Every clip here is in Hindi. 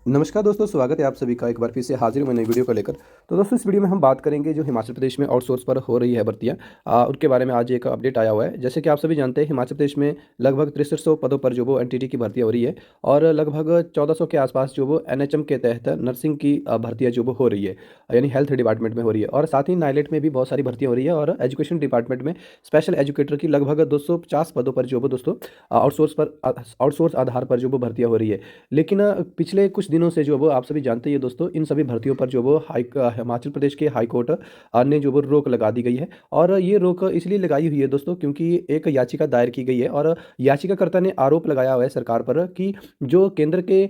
नमस्कार दोस्तों, स्वागत है आप सभी का एक बार फिर से हाजिर हूं मैं नई वीडियो को लेकर। तो दोस्तों इस वीडियो में हम बात करेंगे जो हिमाचल प्रदेश में आउटसोर्स पर हो रही है भर्तियां, उनके बारे में आज एक अपडेट आया हुआ है। जैसे कि आप सभी जानते हैं हिमाचल प्रदेश में लगभग 6300 पदों पर जो वो एनटीटी की भर्तियां हो रही है और लगभग 1400 के आसपास जो वो एनएचएम के तहत नर्सिंग की भर्तियां जो वो हो रही है, यानी हेल्थ डिपार्टमेंट में हो रही है। और साथ ही नाइलेट में भी बहुत सारी भर्तियां हो रही है और एजुकेशन डिपार्टमेंट में स्पेशल एजुकेटर की लगभग 250 पदों पर जो वो दोस्तों आउटसोर्स आधार पर जो वो भर्तियां हो रही है। लेकिन पिछले कुछ दिनों से जो वो आप सभी जानते ही हैं दोस्तों, इन सभी भर्तियों पर जो वो हिमाचल प्रदेश के हाई कोर्ट ने जो वो रोक लगा दी गई है। और ये रोक इसलिए लगाई हुई है दोस्तों क्योंकि एक याचिका दायर की गई है और याचिकाकर्ता ने आरोप लगाया हुआ है सरकार पर कि जो केंद्र के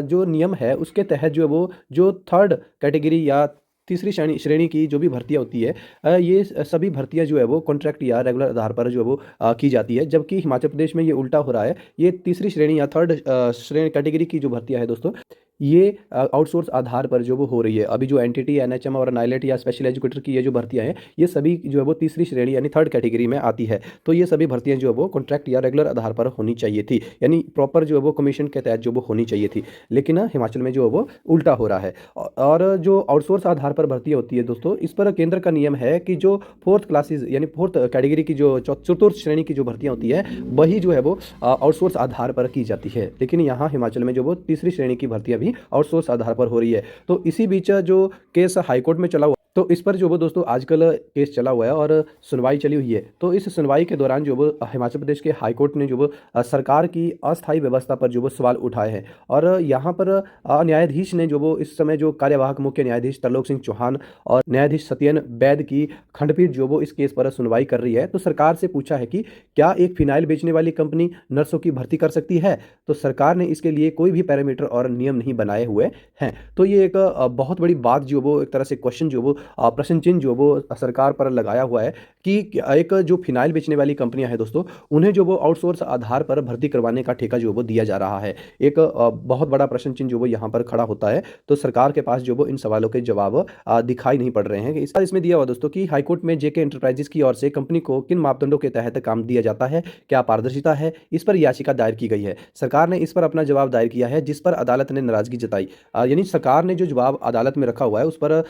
जो नियम है उसके तहत जो वो जो थर्ड कैटेगरी या तीसरी श्रेणी श्रेणी की जो भी भर्तियां होती है, ये सभी भर्तियां जो है वो कॉन्ट्रैक्ट या रेगुलर आधार पर जो है वो की जाती है। जबकि हिमाचल प्रदेश में ये उल्टा हो रहा है। ये तीसरी श्रेणी या थर्ड श्रेणी कैटेगरी की जो भर्तियां है दोस्तों, ये आउटसोर्स आधार पर जो वो हो रही है। अभी जो एनटीटी एनएचएम और नाइलेट या स्पेशल एजुकेटर की ये जो भर्तियां हैं, ये सभी जो है वो तीसरी श्रेणी यानी थर्ड कैटेगरी में आती है। तो ये सभी भर्तियां जो है वो कॉन्ट्रैक्ट या रेगुलर आधार पर होनी चाहिए थी, यानी प्रॉपर जो है वो कमीशन के तहत जो वो होनी चाहिए थी। लेकिन हिमाचल में जो है वो उल्टा हो रहा है। और जो आउटसोर्स आधार पर भर्तियां होती है दोस्तों, इस पर केंद्र का नियम है कि जो फोर्थ क्लासेज यानी फोर्थ कैटेगरी की जो चतुर्थ श्रेणी की जो भर्तियां होती है, वही जो है वो आउटसोर्स आधार पर की जाती है। लेकिन यहाँ हिमाचल में जो वो तीसरी श्रेणी की भर्तियां भी आउटसोर्स आधार पर हो रही है। तो इसी बीच जो केस हाईकोर्ट में चला हुआ, तो इस पर जो वो दोस्तों आजकल केस चला हुआ है और सुनवाई चली हुई है। तो इस सुनवाई के दौरान जो वो हिमाचल प्रदेश के हाईकोर्ट ने जो वो सरकार की अस्थायी व्यवस्था पर जो वो सवाल उठाए हैं। और यहाँ पर न्यायाधीश ने जो वो इस समय जो कार्यवाहक मुख्य न्यायाधीश तरलोक सिंह चौहान और न्यायाधीश सत्यन वैद की खंडपीठ जो वो इस केस पर सुनवाई कर रही है, तो सरकार से पूछा है कि क्या एक फिनाइल बेचने वाली कंपनी नर्सों की भर्ती कर सकती है। तो सरकार ने इसके लिए कोई भी पैरामीटर और नियम नहीं बनाए हुए हैं। तो ये एक बहुत बड़ी बात जो वो एक तरह से क्वेश्चन जो वो प्रश्न चिन्ह जो वो सरकार पर लगाया हुआ है कि एक जो फिनाइल बेचने वाली कंपनियां हैं दोस्तों, उन्हें जो वो आउटसोर्स आधार पर भर्ती करवाने का ठेका जो वो दिया जा रहा है। एक बहुत बड़ा प्रश्न चिन्ह जो वो यहाँ पर खड़ा होता है। तो सरकार के पास जो वो इन सवालों के जवाब दिखाई नहीं पड़ रहे हैं। इसमें दिया हुआ दोस्तों कि हाईकोर्ट में जेके एंटरप्राइजेस की ओर से कंपनी को किन मापदंडों के तहत काम दिया जाता है, क्या पारदर्शिता है, इस पर याचिका दायर की गई है। सरकार ने इस पर अपना जवाब दायर किया है, जिस पर अदालत ने नाराजगी जताई। यानी सरकार ने जो जवाब अदालत में रखा हुआ है उस पर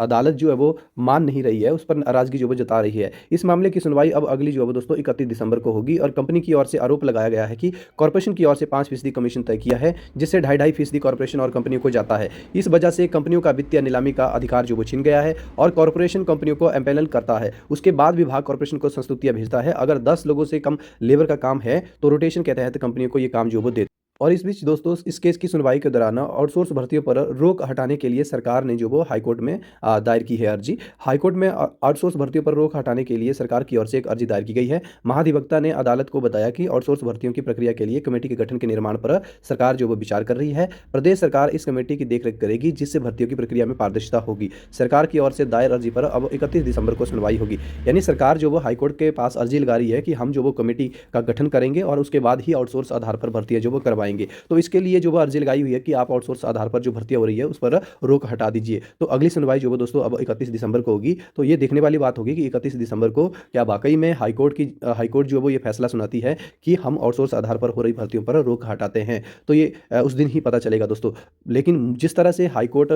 अदालत जो है वो मान नहीं रही है, उस पर नाराजगी जो वो जता रही है। इस मामले की सुनवाई अब अगली जो है वो दोस्तों 31 दिसंबर को होगी। और कंपनी की ओर से आरोप लगाया गया है कि कॉर्पोरेशन की ओर से 5% कमीशन तय किया है, जिससे 2.5% कॉर्पोरेशन और कंपनियों को जाता है। इस वजह से कंपनियों का वित्तीय नीलामी का अधिकार जो वो छिन गया है और कॉर्पोरेशन कंपनियों को एम्पेनल करता है। उसके बाद विभाग कॉर्पोरेशन को संस्तुतियां भेजता है। अगर 10 लोगों से कम लेबर का काम है तो रोटेशन के तहत कंपनियों को ये काम जो वो देता है। और इस बीच दोस्तों इस केस की सुनवाई के दौरान आउटसोर्स भर्तियों पर रोक हटाने के लिए सरकार ने जो वो हाईकोर्ट में दायर की है अर्जी। हाईकोर्ट में आउटसोर्स भर्तियों पर रोक हटाने के लिए सरकार की ओर से एक अर्जी दायर की गई है। महाधिवक्ता ने अदालत को बताया कि आउटसोर्स भर्तियों की प्रक्रिया के लिए कमेटी के गठन के निर्माण पर सरकार जो वो विचार कर रही है। प्रदेश सरकार इस कमेटी की देखरेख करेगी, जिससे भर्तियों की प्रक्रिया में पारदर्शिता होगी। सरकार की ओर से दायर अर्जी पर अब 31 दिसंबर को सुनवाई होगी। यानी सरकार जो वो हाईकोर्ट के पास अर्जी लगा रही है कि हम जो वो कमेटी का गठन करेंगे और उसके बाद ही आउटसोर्स आधार पर भर्तियां जो वो करवाएंगे। तो इसके लिए जो वो अर्जी लगाई हुई है कि आप आउटसोर्स आधार पर जो भर्तियां हो रही है उस पर रोक हटा दीजिए। तो अगली सुनवाई जो वो दोस्तों अब 31 दिसंबर को होगी। तो ये देखने वाली बात होगी कि 31 दिसंबर को क्या वाकई में हाईकोर्ट जो वो ये फैसला सुनाती है कि हम आउटसोर्स आधार पर हो रही भर्तियों पर रोक हटाते हैं। तो ये उस दिन ही पता चलेगा दोस्तों। लेकिन जिस तरह से हाईकोर्ट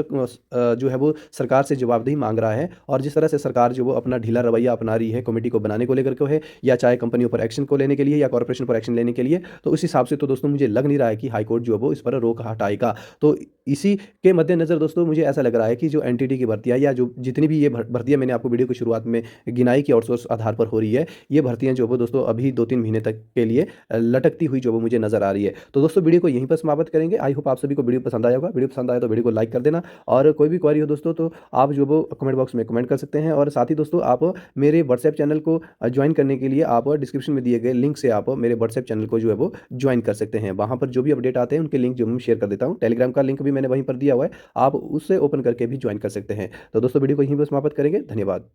जो है वो सरकार से जवाबदेही मांग रहा है और जिस तरह से सरकार जो वो अपना ढीला रवैया अपना रही है कमेटी को बनाने को लेकर के है, या चाहे कंपनियों पर एक्शन को लेने के लिए या कॉर्पोरेशन पर एक्शन लेने के लिए, तो उस हिसाब से तो दोस्तों मुझे लग नहीं रहा है कि हाईकोर्ट जो वो इस पर रोक हटाएगा। तो इसी के मद्देनजर दोस्तों मुझे ऐसा लग रहा है कि जो एनटीटी की भर्तियां या जो जितनी भी ये भर्तियां मैंने आपको वीडियो की शुरुआत में गिनाई कि आउटसोर्स आधार पर हो रही है, ये भर्तियां जो वो दोस्तों अभी 2-3 महीने तक के लिए लटकती हुई जो वो मुझे नजर आ रही है। तो दोस्तों वीडियो को यहीं पर समाप्त करेंगे। आई होप आप सभी को वीडियो पसंद आया होगा। वीडियो पसंद आया तो वीडियो को लाइक कर देना और कोई भी क्वेरी हो दोस्तों तो आप जो वो कमेंट बॉक्स में कमेंट कर सकते हैं। और साथ ही दोस्तों आप मेरे व्हाट्सएप चैनल को ज्वाइन करने के लिए आप डिस्क्रिप्शन में दिए गए लिंक से आप मेरे व्हाट्सएप चैनल को जो है वो ज्वाइन कर सकते हैं। वहां पर जो भी अपडेट आते हैं उनके लिंक जो मैं शेयर कर देता हूं। टेलीग्राम का लिंक भी मैंने वहीं पर दिया हुआ है, आप उससे ओपन करके भी ज्वाइन कर सकते हैं। तो दोस्तों वीडियो को यहीं पर समाप्त करेंगे। धन्यवाद।